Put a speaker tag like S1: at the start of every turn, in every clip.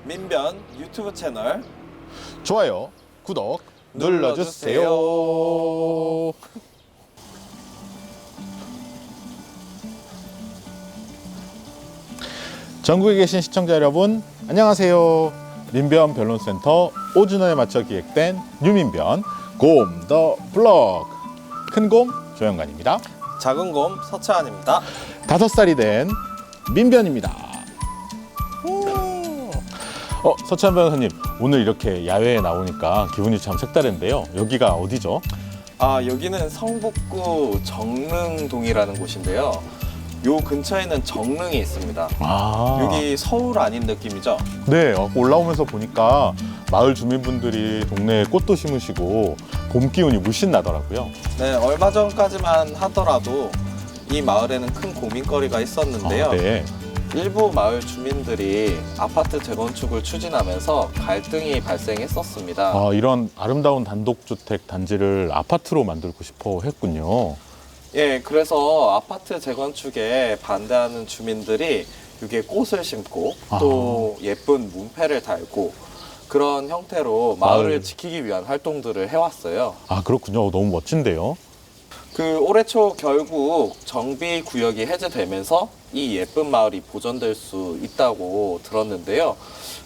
S1: 민변 유튜브 채널
S2: 좋아요, 구독 눌러주세요. 전국에 계신 시청자 여러분, 안녕하세요. 민변 변론센터 5주년에 맞춰 기획된 뉴민변 곰 더 블럭, 큰 곰 조영관입니다.
S1: 작은 곰 서채환입니다.
S2: 5살이 된 민변입니다. 서채환 변호사님, 오늘 이렇게 야외에 나오니까 기분이 참 색다른데요. 여기가 어디죠?
S1: 여기는 성북구 정릉동이라는 곳인데요. 요 근처에는 정릉이 있습니다. 여기 서울 아닌 느낌이죠?
S2: 네, 올라오면서 보니까 마을 주민분들이 동네에 꽃도 심으시고 봄 기운이 물씬 나더라고요.
S1: 네, 얼마 전까지만 하더라도 이 마을에는 큰 고민거리가 있었는데요.
S2: 네.
S1: 일부 마을 주민들이 아파트 재건축을 추진하면서 갈등이 발생했었습니다.
S2: 이런 아름다운 단독주택 단지를 아파트로 만들고 싶어 했군요.
S1: 예, 그래서 아파트 재건축에 반대하는 주민들이 여기에 꽃을 심고 또 예쁜 문패를 달고 그런 형태로 마을을 지키기 위한 활동들을 해왔어요.
S2: 그렇군요. 너무 멋진데요.
S1: 올해 초 결국 정비 구역이 해제되면서 이 예쁜 마을이 보존될 수 있다고 들었는데요.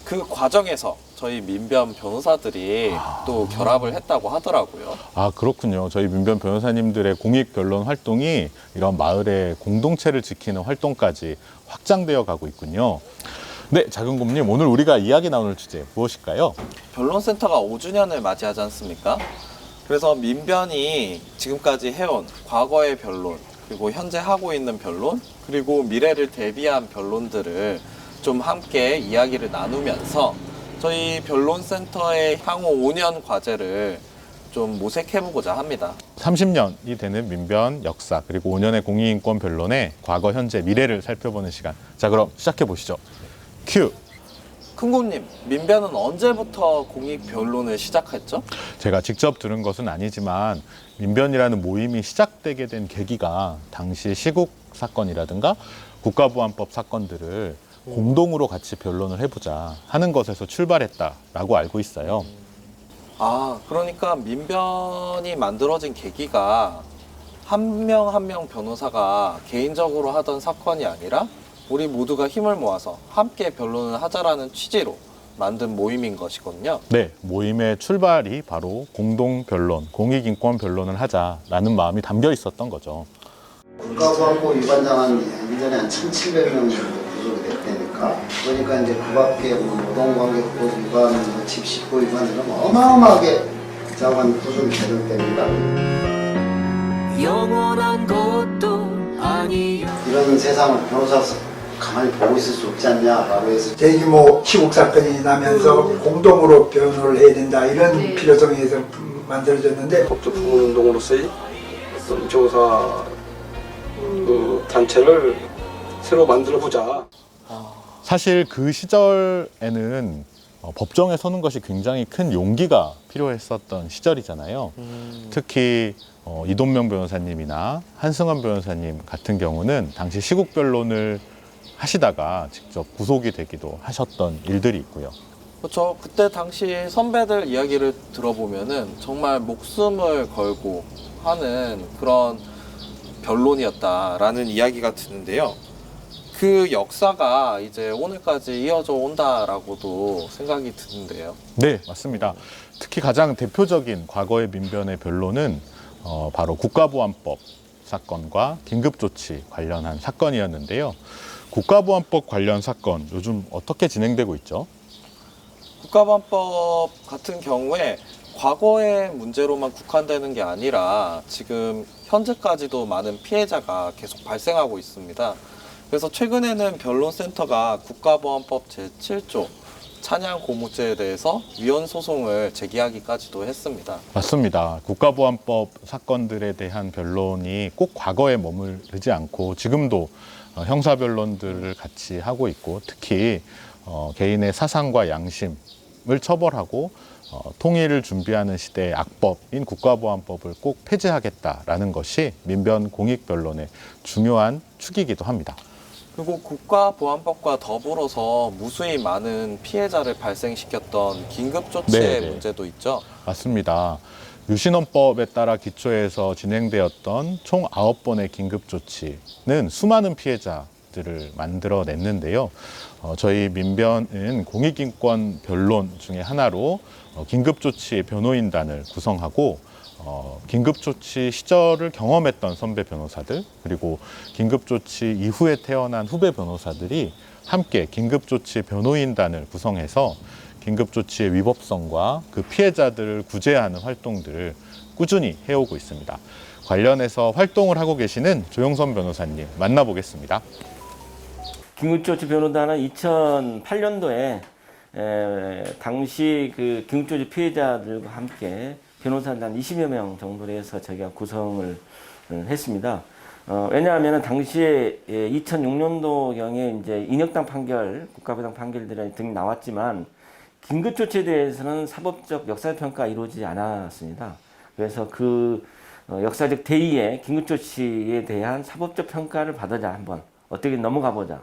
S1: 그 과정에서 저희 민변 변호사들이 또 결합을 했다고 하더라고요.
S2: 그렇군요. 저희 민변 변호사님들의 공익 변론 활동이 이런 마을의 공동체를 지키는 활동까지 확장되어 가고 있군요. 네, 작은 곰님, 오늘 우리가 이야기 나눌 주제 무엇일까요?
S1: 변론센터가 5주년을 맞이하지 않습니까? 그래서 민변이 지금까지 해온 과거의 변론, 그리고 현재 하고 있는 변론, 그리고 미래를 대비한 변론들을 좀 함께 이야기를 나누면서 저희 변론센터의 향후 5년 과제를 좀 모색해보고자 합니다.
S2: 30년이 되는 민변 역사, 그리고 5년의 공익인권 변론의 과거, 현재, 미래를 살펴보는 시간. 자, 그럼 시작해 보시죠. 큐!
S1: 큰곰님, 민변은 언제부터 공익 변론을 시작했죠?
S2: 제가 직접 들은 것은 아니지만 민변이라는 모임이 시작되게 된 계기가 당시 시국 사건이라든가 국가보안법 사건들을 공동으로 같이 변론을 해보자 하는 것에서 출발했다라고 알고 있어요.
S1: 그러니까 민변이 만들어진 계기가 한 명 한 명 변호사가 개인적으로 하던 사건이 아니라 우리 모두가 힘을 모아서 함께 변론을 하자라는 취지로 만든 모임인 것이거든요.
S2: 네, 모임의 출발이 바로 공동 변론, 공익인권 변론을 하자라는 마음이 담겨 있었던 거죠.
S3: 국가보안법 위반자만 이전에 한 1,700명 정도 구속이 됐다니까. 그러니까 이제 그 밖에 노동관계법 위반, 집시법 위반 이런 어마어마하게 자관 구속이 되는 때입니다.
S4: 영원한 것도 아니야.
S3: 이런 세상을 변호사로서 가만히 보고 있을 수 없지 않냐라고 해서
S5: 대규모 시국 사건이 나면서 공동으로 변호를 해야 된다 이런 필요성에서 만들어졌는데
S6: 법적 부분운동으로서의 어떤 변호사 단체를 새로 만들어보자.
S2: 사실 그 시절에는 법정에 서는 것이 굉장히 큰 용기가 필요했었던 시절이잖아요. 특히 이돈명 변호사님이나 한승환 변호사님 같은 경우는 당시 시국 변론을 하시다가 직접 구속이 되기도 하셨던 일들이 있고요.
S1: 그렇죠. 그때 당시 선배들 이야기를 들어보면은 정말 목숨을 걸고 하는 그런 변론이었다라는 이야기가 드는데요. 그 역사가 이제 오늘까지 이어져 온다라고도 생각이 드는데요.
S2: 네, 맞습니다. 특히 가장 대표적인 과거의 민변의 변론은 바로 국가보안법 사건과 긴급조치 관련한 사건이었는데요. 국가보안법 관련 사건 요즘 어떻게 진행되고 있죠?
S1: 국가보안법 같은 경우에 과거의 문제로만 국한되는 게 아니라 지금 현재까지도 많은 피해자가 계속 발생하고 있습니다. 그래서 최근에는 변론센터가 국가보안법 제7조 찬양 고무죄에 대해서 위헌 소송을 제기하기까지도 했습니다.
S2: 맞습니다. 국가보안법 사건들에 대한 변론이 꼭 과거에 머무르지 않고 지금도 형사 변론들을 같이 하고 있고, 특히 개인의 사상과 양심을 처벌하고 통일을 준비하는 시대의 악법인 국가보안법을 꼭 폐지하겠다라는 것이 민변 공익 변론의 중요한 축이기도 합니다.
S1: 그리고 국가보안법과 더불어서 무수히 많은 피해자를 발생시켰던 긴급조치의
S2: 네네.
S1: 문제도 있죠.
S2: 맞습니다. 유신헌법에 따라 기초해서 진행되었던 총 9번의 긴급조치는 수많은 피해자들을 만들어냈는데요. 저희 민변은 공익인권 변론 중에 하나로 긴급조치 변호인단을 구성하고 긴급조치 시절을 경험했던 선배 변호사들 그리고 긴급조치 이후에 태어난 후배 변호사들이 함께 긴급조치 변호인단을 구성해서 긴급조치의 위법성과 그 피해자들을 구제하는 활동들을 꾸준히 해오고 있습니다. 관련해서 활동을 하고 계시는 조영선 변호사님 만나보겠습니다.
S7: 긴급조치 변호단은 2008년도에 당시 그 긴급조치 피해자들과 함께 변호사들 한 20여 명 정도로 해서 저희가 구성을 했습니다. 왜냐하면 당시에 2006년도경에 이제 인혁당 판결, 국가배당 판결들이 등이 나왔지만 긴급조치에 대해서는 사법적 역사평가가 이루어지지 않았습니다. 그래서 그 역사적 대의의 긴급조치에 대한 사법적 평가를 받으자 한번 어떻게 넘어가 보자.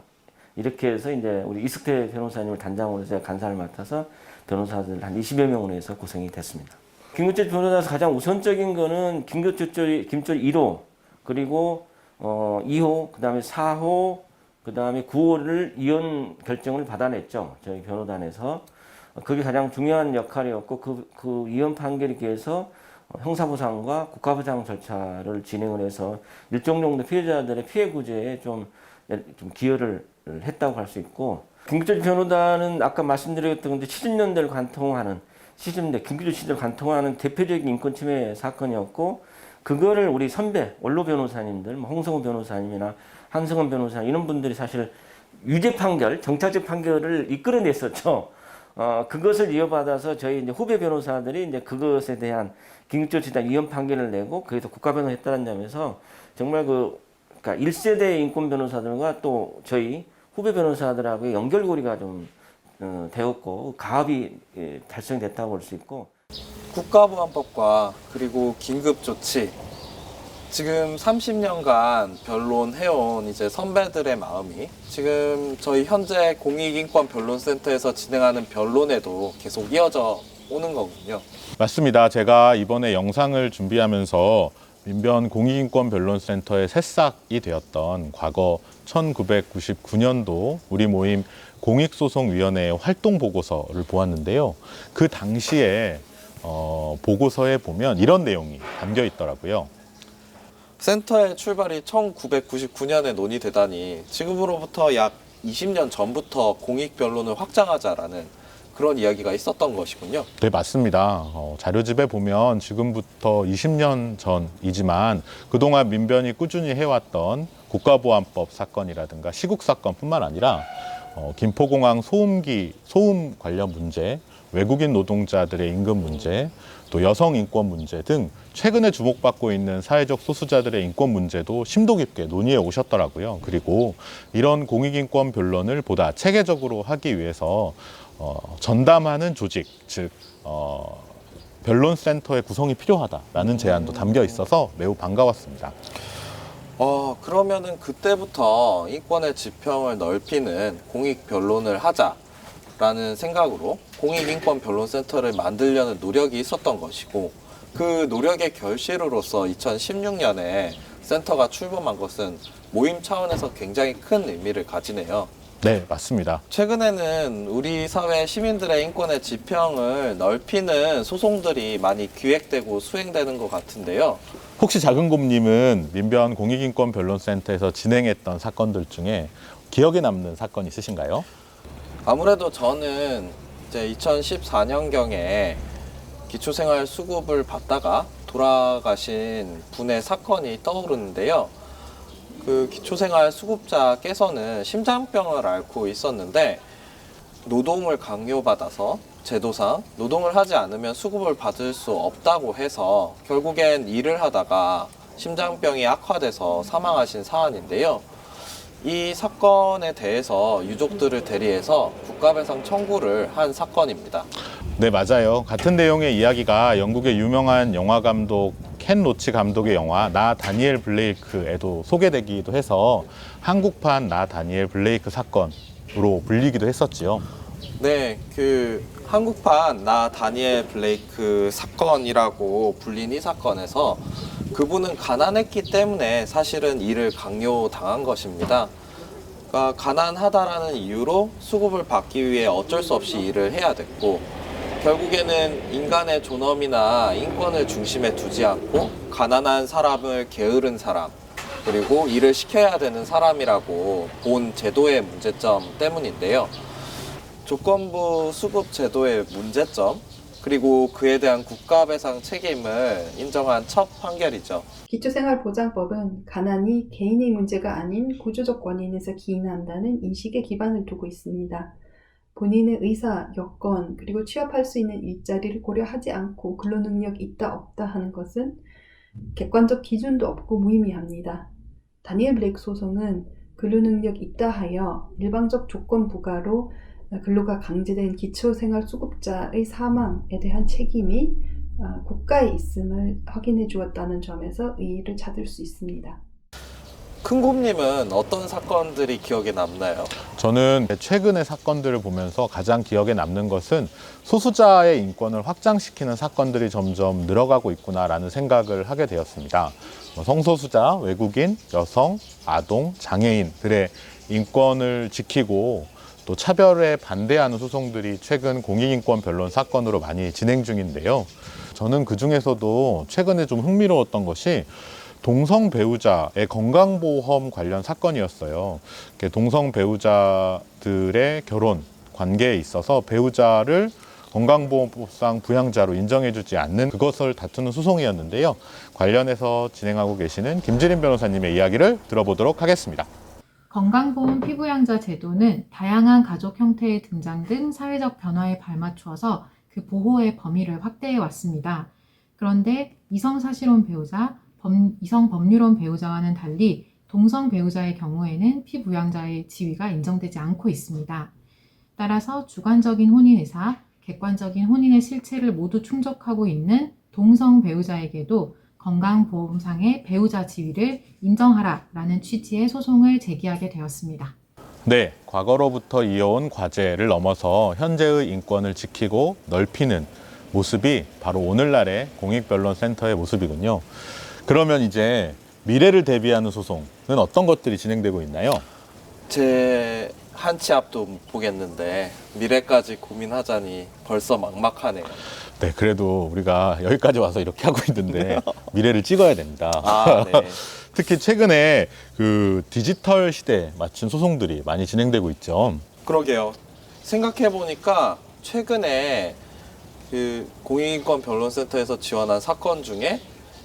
S7: 이렇게 해서 이제 우리 이숙태 변호사님을 단장으로 제가 간사를 맡아서 변호사들 한 20여 명으로 해서 구성이 됐습니다. 긴급조치 변호사에서 가장 우선적인 거는 긴급조치 1호, 그리고 2호, 그 다음에 4호, 그 다음에 9호를 이혼 결정을 받아냈죠. 저희 변호단에서. 그게 가장 중요한 역할이었고, 그 이혼 판결에 의해서 형사보상과 국가보상 절차를 진행을 해서 일정 정도 피해자들의 피해 구제에 좀 기여를 했다고 할 수 있고, 긴급조치 변호단은 아까 말씀드렸던 건데 70년대를 관통하는 70년대 긴급조치 시절 관통하는 대표적인 인권침해 사건이었고, 그거를 우리 선배 원로 변호사님들, 홍성호 변호사님이나 한승원 변호사님 이런 분들이 사실 유죄 판결, 정착적 판결을 이끌어냈었죠. 그것을 이어받아서 저희 이제 후배 변호사들이 이제 그것에 대한 긴급조치에 대한 이혼 판결을 내고 거기서 국가변호 했다는 점에서 정말 그러니까 1세대 인권 변호사들과 또 저희 후배 변호사들하고의 연결고리가 좀 되었고 가합이 달성됐다고 볼 수 있고.
S1: 국가보안법과 그리고 긴급조치, 지금 30년간 변론해온 이제 선배들의 마음이 지금 저희 현재 공익인권변론센터에서 진행하는 변론에도 계속 이어져 오는 거군요.
S2: 맞습니다. 제가 이번에 영상을 준비하면서 민변 공익인권변론센터의 새싹이 되었던 과거 1999년도 우리 모임 공익소송위원회의 활동보고서를 보았는데요. 그 당시에 보고서에 보면 이런 내용이 담겨 있더라고요.
S1: 센터의 출발이 1999년에 논의되다니 지금으로부터 약 20년 전부터 공익변론을 확장하자라는 그런 이야기가 있었던 것이군요.
S2: 네, 맞습니다. 자료집에 보면 지금부터 20년 전이지만 그동안 민변이 꾸준히 해왔던 국가보안법 사건이라든가 시국 사건뿐만 아니라 김포공항 소음 관련 문제, 외국인 노동자들의 임금 문제, 또 여성 인권 문제 등 최근에 주목받고 있는 사회적 소수자들의 인권 문제도 심도 깊게 논의해 오셨더라고요. 그리고 이런 공익인권 변론을 보다 체계적으로 하기 위해서 전담하는 조직, 즉 변론센터의 구성이 필요하다라는 제안도 담겨 있어서 매우 반가웠습니다.
S1: 그러면은 그때부터 인권의 지평을 넓히는 공익변론을 하자라는 생각으로 공익인권변론센터를 만들려는 노력이 있었던 것이고, 그 노력의 결실으로서 2016년에 센터가 출범한 것은 모임 차원에서 굉장히 큰 의미를 가지네요.
S2: 네, 맞습니다.
S1: 최근에는 우리 사회 시민들의 인권의 지평을 넓히는 소송들이 많이 기획되고 수행되는 것 같은데요.
S2: 혹시 작은곰님은 민변 공익인권변론센터에서 진행했던 사건들 중에 기억에 남는 사건 있으신가요?
S1: 아무래도 저는 이제 2014년경에 기초생활 수급을 받다가 돌아가신 분의 사건이 떠오르는데요. 그 기초생활 수급자께서는 심장병을 앓고 있었는데 노동을 강요받아서 제도상 노동을 하지 않으면 수급을 받을 수 없다고 해서 결국엔 일을 하다가 심장병이 악화돼서 사망하신 사안인데요. 이 사건에 대해서 유족들을 대리해서 국가배상 청구를 한 사건입니다.
S2: 네, 맞아요. 같은 내용의 이야기가 영국의 유명한 영화감독 켄 로치 감독의 영화 나 다니엘 블레이크에도 소개되기도 해서 한국판 나 다니엘 블레이크 사건으로 불리기도 했었지요.
S1: 네, 그 한국판 나 다니엘 블레이크 사건이라고 불린 이 사건에서 그분은 가난했기 때문에 사실은 일을 강요당한 것입니다. 그러니까 가난하다라는 이유로 수급을 받기 위해 어쩔 수 없이 일을 해야 됐고, 결국에는 인간의 존엄이나 인권을 중심에 두지 않고 가난한 사람을 게으른 사람, 그리고 일을 시켜야 되는 사람이라고 본 제도의 문제점 때문인데요. 조건부 수급 제도의 문제점, 그리고 그에 대한 국가배상 책임을 인정한 첫 판결이죠.
S8: 기초생활보장법은 가난이 개인의 문제가 아닌 구조적 원인에서 기인한다는 인식에 기반을 두고 있습니다. 본인의 의사, 여건, 그리고 취업할 수 있는 일자리를 고려하지 않고 근로능력 있다 없다 하는 것은 객관적 기준도 없고 무의미합니다. 다니엘 블레이크 소송은 근로능력 있다 하여 일방적 조건 부과로 근로가 강제된 기초생활수급자의 사망에 대한 책임이 국가에 있음을 확인해 주었다는 점에서 의의를 찾을 수 있습니다.
S1: 큰곰님은 어떤 사건들이 기억에 남나요?
S2: 저는 최근의 사건들을 보면서 가장 기억에 남는 것은 소수자의 인권을 확장시키는 사건들이 점점 늘어가고 있구나라는 생각을 하게 되었습니다. 성소수자, 외국인, 여성, 아동, 장애인들의 인권을 지키고 또 차별에 반대하는 소송들이 최근 공익인권 변론 사건으로 많이 진행 중인데요. 저는 그 중에서도 최근에 좀 흥미로웠던 것이 동성 배우자의 건강보험 관련 사건이었어요. 동성 배우자들의 결혼 관계에 있어서 배우자를 건강보험법상 부양자로 인정해주지 않는 그것을 다투는 소송이었는데요. 관련해서 진행하고 계시는 김지린 변호사님의 이야기를 들어보도록 하겠습니다.
S9: 건강보험 피부양자 제도는 다양한 가족 형태의 등장 등 사회적 변화에 발맞추어서 그 보호의 범위를 확대해 왔습니다. 그런데 이성사실혼 배우자, 이성 법률혼 배우자와는 달리 동성 배우자의 경우에는 피부양자의 지위가 인정되지 않고 있습니다. 따라서 주관적인 혼인의사, 객관적인 혼인의 실체를 모두 충족하고 있는 동성 배우자에게도 건강보험상의 배우자 지위를 인정하라라는 취지의 소송을 제기하게 되었습니다.
S2: 네, 과거로부터 이어온 과제를 넘어서 현재의 인권을 지키고 넓히는 모습이 바로 오늘날의 공익변론센터의 모습이군요. 그러면 이제 미래를 대비하는 소송은 어떤 것들이 진행되고 있나요?
S1: 제 한 치 앞도 못 보겠는데 미래까지 고민하자니 벌써 막막하네요.
S2: 네, 그래도 우리가 여기까지 와서 이렇게 하고 있는데 미래를 찍어야 됩니다.
S1: 아, 네.
S2: 특히 최근에 그 디지털 시대에 맞춘 소송들이 많이 진행되고 있죠.
S1: 그러게요. 생각해보니까 최근에 그 공익인권 변론센터에서 지원한 사건 중에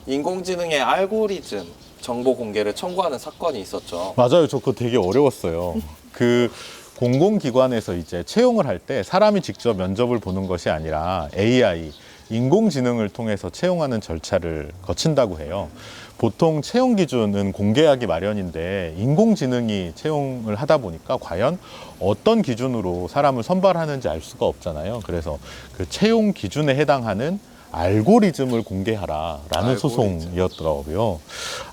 S1: 인공지능의 알고리즘 정보 공개를 청구하는 사건이 있었죠.
S2: 맞아요. 저 그거 되게 어려웠어요. 그 공공기관에서 이제 채용을 할 때 사람이 직접 면접을 보는 것이 아니라 AI, 인공지능을 통해서 채용하는 절차를 거친다고 해요. 보통 채용 기준은 공개하기 마련인데 인공지능이 채용을 하다 보니까 과연 어떤 기준으로 사람을 선발하는지 알 수가 없잖아요. 그래서 그 채용 기준에 해당하는 알고리즘을 공개하라라는 소송이었더라고요.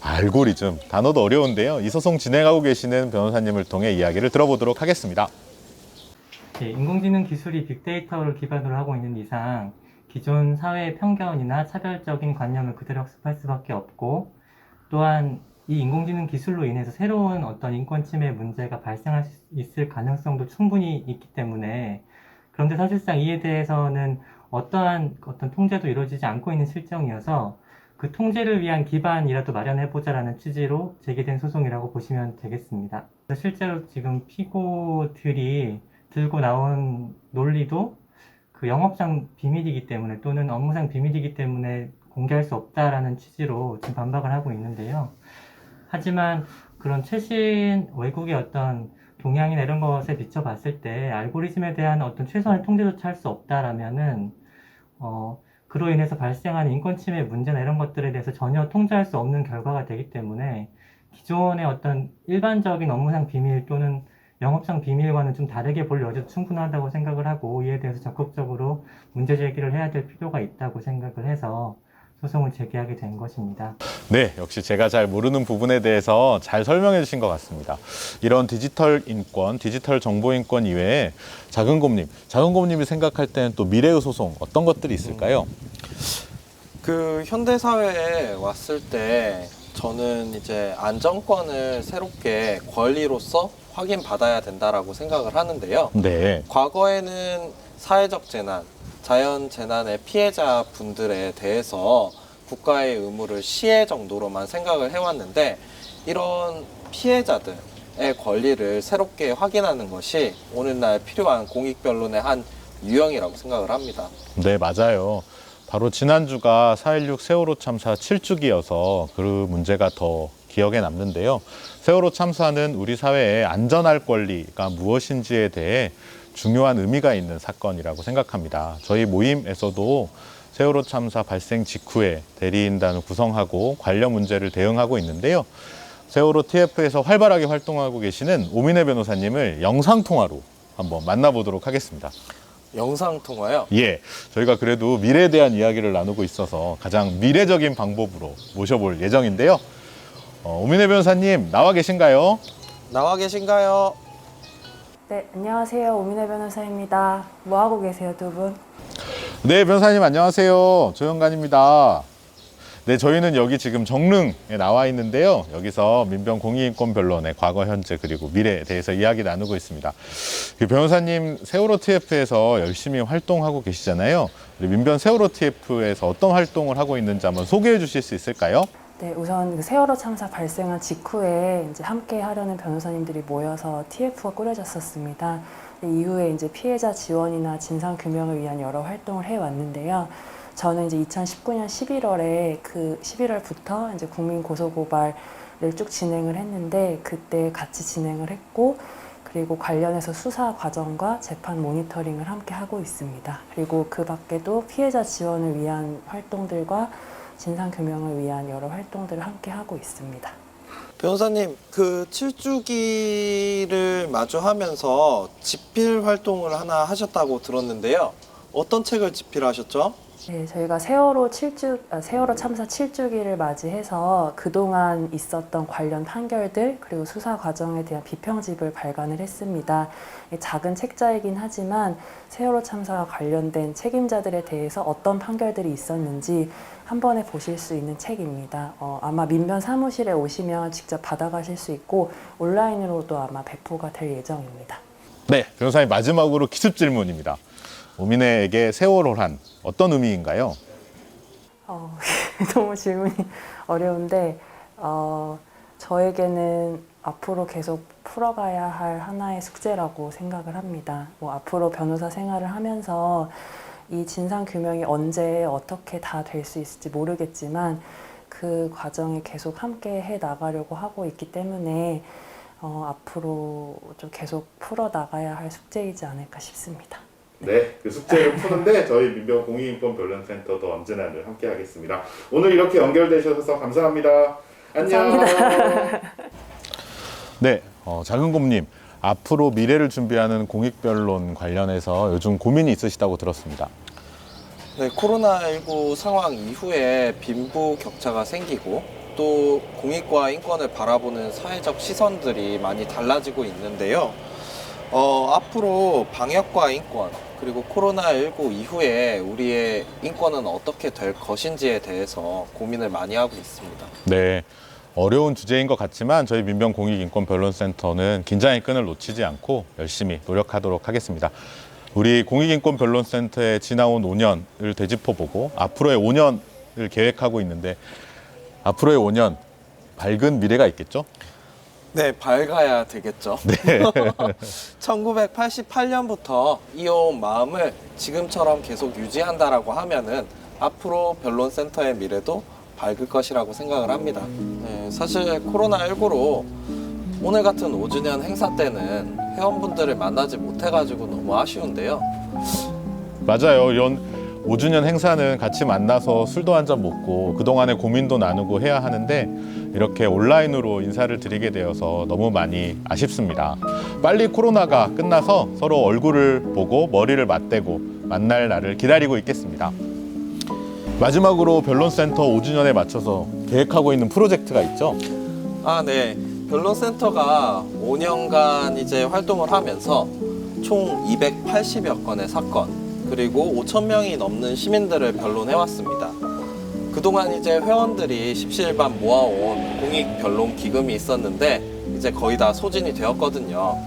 S2: 알고리즘, 단어도 어려운데요. 이 소송 진행하고 계시는 변호사님을 통해 이야기를 들어보도록 하겠습니다.
S10: 네, 인공지능 기술이 빅데이터를 기반으로 하고 있는 이상 기존 사회의 편견이나 차별적인 관념을 그대로 학습할 수밖에 없고, 또한 이 인공지능 기술로 인해서 새로운 어떤 인권 침해 문제가 발생할 수 있을 가능성도 충분히 있기 때문에, 그런데 사실상 이에 대해서는 어떤 통제도 이루어지지 않고 있는 실정이어서 그 통제를 위한 기반이라도 마련해보자라는 취지로 제기된 소송이라고 보시면 되겠습니다. 실제로 지금 피고들이 들고 나온 논리도 그 영업상 비밀이기 때문에 또는 업무상 비밀이기 때문에 공개할 수 없다라는 취지로 지금 반박을 하고 있는데요. 하지만 그런 최신 외국의 어떤 동향이나 이런 것에 비춰봤을 때 알고리즘에 대한 어떤 최소한의 통제조차 할 수 없다라면은 그로 인해서 발생하는 인권 침해 문제나 이런 것들에 대해서 전혀 통제할 수 없는 결과가 되기 때문에 기존의 어떤 일반적인 업무상 비밀 또는 영업상 비밀과는 좀 다르게 볼 여지도 충분하다고 생각을 하고, 이에 대해서 적극적으로 문제 제기를 해야 될 필요가 있다고 생각을 해서 소송을 제기하게 된 것입니다.
S2: 네, 역시 제가 잘 모르는 부분에 대해서 잘 설명해 주신 것 같습니다. 이런 디지털 인권, 디지털 정보 인권 이외에 작은곰님이 생각할 때는 또 미래의 소송 어떤 것들이 있을까요?
S1: 그 현대 사회에 왔을 때 저는 이제 안전권을 새롭게 권리로서 확인받아야 된다라고 생각을 하는데요.
S2: 네.
S1: 과거에는 사회적 재난, 자연 재난의 피해자 분들에 대해서 국가의 의무를 시해 정도로만 생각을 해왔는데 이런 피해자들의 권리를 새롭게 확인하는 것이 오늘날 필요한 공익변론의 한 유형이라고 생각을 합니다.
S2: 네, 맞아요. 바로 지난주가 4.16 세월호 참사 7주기여서 그 문제가 더 기억에 남는데요. 세월호 참사는 우리 사회의 안전할 권리가 무엇인지에 대해 중요한 의미가 있는 사건이라고 생각합니다. 저희 모임에서도 세월호 참사 발생 직후에 대리인단을 구성하고 관련 문제를 대응하고 있는데요. 세월호 TF에서 활발하게 활동하고 계시는 오민혜 변호사님을 영상통화로 한번 만나보도록 하겠습니다.
S1: 영상통화요?
S2: 예, 저희가 그래도 미래에 대한 이야기를 나누고 있어서 가장 미래적인 방법으로 모셔볼 예정인데요. 오민혜 변호사님 나와 계신가요?
S1: 나와 계신가요?
S11: 네, 안녕하세요. 오민혜 변호사입니다. 뭐 하고 계세요, 두 분?
S2: 네, 변호사님 안녕하세요. 조영관입니다. 네, 저희는 여기 지금 정릉에 나와 있는데요. 여기서 민변 공익인권 변론의 과거, 현재 그리고 미래에 대해서 이야기 나누고 있습니다. 그 변호사님 세월호 TF에서 열심히 활동하고 계시잖아요. 우리 민변 세월호 TF에서 어떤 활동을 하고 있는지 한번 소개해 주실 수 있을까요?
S11: 네, 우선 그 세월호 참사 발생한 직후에 이제 함께 하려는 변호사님들이 모여서 TF가 꾸려졌었습니다. 이후에 이제 피해자 지원이나 진상 규명을 위한 여러 활동을 해왔는데요. 저는 이제 2019년 11월에 11월부터 이제 국민 고소고발을 쭉 진행을 했는데 그때 같이 진행을 했고 그리고 관련해서 수사 과정과 재판 모니터링을 함께 하고 있습니다. 그리고 그 밖에도 피해자 지원을 위한 활동들과 진상 규명을 위한 여러 활동들을 함께 하고 있습니다.
S1: 변호사님, 그 7주기를 마주하면서 집필 활동을 하나 하셨다고 들었는데요. 어떤 책을 집필하셨죠?
S11: 네, 저희가 세월호 참사 7주기를 맞이해서 그동안 있었던 관련 판결들 그리고 수사 과정에 대한 비평집을 발간을 했습니다. 작은 책자이긴 하지만 세월호 참사와 관련된 책임자들에 대해서 어떤 판결들이 있었는지 한 번에 보실 수 있는 책입니다. 아마 민변 사무실에 오시면 직접 받아가실 수 있고 온라인으로도 아마 배포가 될 예정입니다.
S2: 네, 변호사님 마지막으로 기습 질문입니다. 오민혜에게 세월호란 어떤 의미인가요?
S11: 너무 질문이 어려운데 저에게는 앞으로 계속 풀어가야 할 하나의 숙제라고 생각을 합니다. 앞으로 변호사 생활을 하면서 이 진상 규명이 언제 어떻게 다 될 수 있을지 모르겠지만 그 과정에 계속 함께 해 나가려고 하고 있기 때문에 앞으로 좀 계속 풀어 나가야 할 숙제이지 않을까 싶습니다.
S2: 네, 그 숙제를 푸는데 저희 민변 공익인권 변론센터도 언제나 늘 함께하겠습니다. 오늘 이렇게 연결되셔서 감사합니다. 안녕.
S11: 감사합니다.
S2: 네, 작은곰님 앞으로 미래를 준비하는 공익변론 관련해서 요즘 고민이 있으시다고 들었습니다.
S1: 네, 코로나19 상황 이후에 빈부 격차가 생기고 또 공익과 인권을 바라보는 사회적 시선들이 많이 달라지고 있는데요. 앞으로 방역과 인권 그리고 코로나19 이후에 우리의 인권은 어떻게 될 것인지에 대해서 고민을 많이 하고 있습니다.
S2: 네, 어려운 주제인 것 같지만 저희 민변 공익인권변론센터는 긴장의 끈을 놓치지 않고 열심히 노력하도록 하겠습니다. 우리 공익인권변론센터의 지나온 5년을 되짚어보고 앞으로의 5년을 계획하고 있는데 앞으로의 5년 밝은 미래가 있겠죠?
S1: 네, 밝아야 되겠죠.
S2: 네.
S1: 1988년부터 이어온 마음을 지금처럼 계속 유지한다라고 하면은 앞으로 변론센터의 미래도 밝을 것이라고 생각을 합니다. 네, 사실 코로나19로 오늘 같은 5주년 행사 때는 회원분들을 만나지 못해가지고 너무 아쉬운데요.
S2: 맞아요. 이런 5주년 행사는 같이 만나서 술도 한잔 먹고 그동안의 고민도 나누고 해야 하는데 이렇게 온라인으로 인사를 드리게 되어서 너무 많이 아쉽습니다. 빨리 코로나가 끝나서 서로 얼굴을 보고 머리를 맞대고 만날 날을 기다리고 있겠습니다. 마지막으로 변론센터 5주년에 맞춰서 계획하고 있는 프로젝트가 있죠?
S1: 아, 네. 변론센터가 5년간 이제 활동을 하면서 총 280여 건의 사건, 그리고 5,000명이 넘는 시민들을 변론해왔습니다. 그동안 이제 회원들이 십시일반 모아온 공익변론 기금이 있었는데 이제 거의 다 소진이 되었거든요.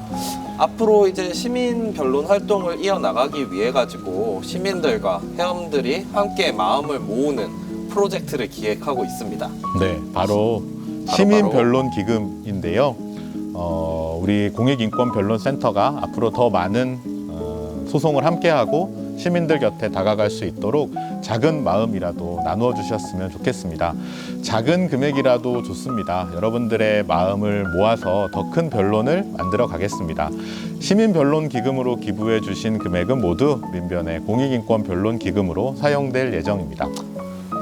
S1: 앞으로 이제 시민 변론 활동을 이어나가기 위해 가지고 시민들과 회원들이 함께 마음을 모으는 프로젝트를 기획하고 있습니다.
S2: 네, 바로 시민변론기금인데요. 우리 공익인권변론센터가 앞으로 더 많은 소송을 함께하고 시민들 곁에 다가갈 수 있도록 작은 마음이라도 나누어 주셨으면 좋겠습니다. 작은 금액이라도 좋습니다. 여러분들의 마음을 모아서 더 큰 변론을 만들어 가겠습니다. 시민변론기금으로 기부해 주신 금액은 모두 민변의 공익인권변론기금으로 사용될 예정입니다.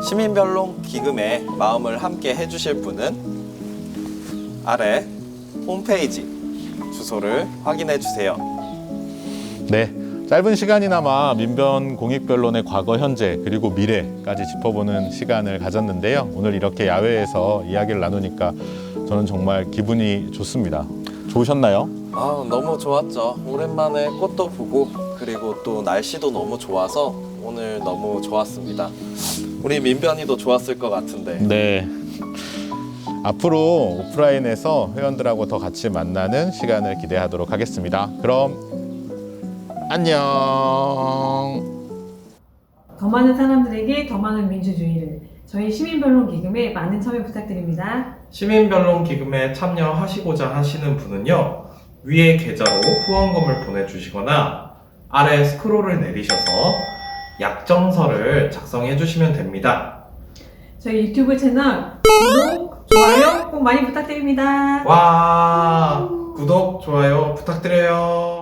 S1: 시민변론 기금에 마음을 함께 해주실 분은 아래 홈페이지 주소를 확인해 주세요.
S2: 네, 짧은 시간이나마 민변 공익변론의 과거, 현재, 그리고 미래까지 짚어보는 시간을 가졌는데요. 오늘 이렇게 야외에서 이야기를 나누니까 저는 정말 기분이 좋습니다. 좋으셨나요?
S1: 아, 너무 좋았죠. 오랜만에 꽃도 보고 그리고 또 날씨도 너무 좋아서 오늘 너무 좋았습니다. 우리 민변이도 좋았을 것 같은데.
S2: 네. 앞으로 오프라인에서 회원들하고 더 같이 만나는 시간을 기대하도록 하겠습니다. 그럼 안녕.
S12: 더 많은 사람들에게 더 많은 민주주의를. 저희 시민변론기금에 많은 참여 부탁드립니다.
S13: 시민변론기금에 참여하시고자 하시는 분은요, 위의 계좌로 후원금을 보내주시거나 아래 스크롤을 내리셔서 약정서를 작성해 주시면 됩니다.
S12: 저희 유튜브 채널 구독, 좋아요 꼭 많이 부탁드립니다.
S13: 와, 구독, 좋아요 부탁드려요.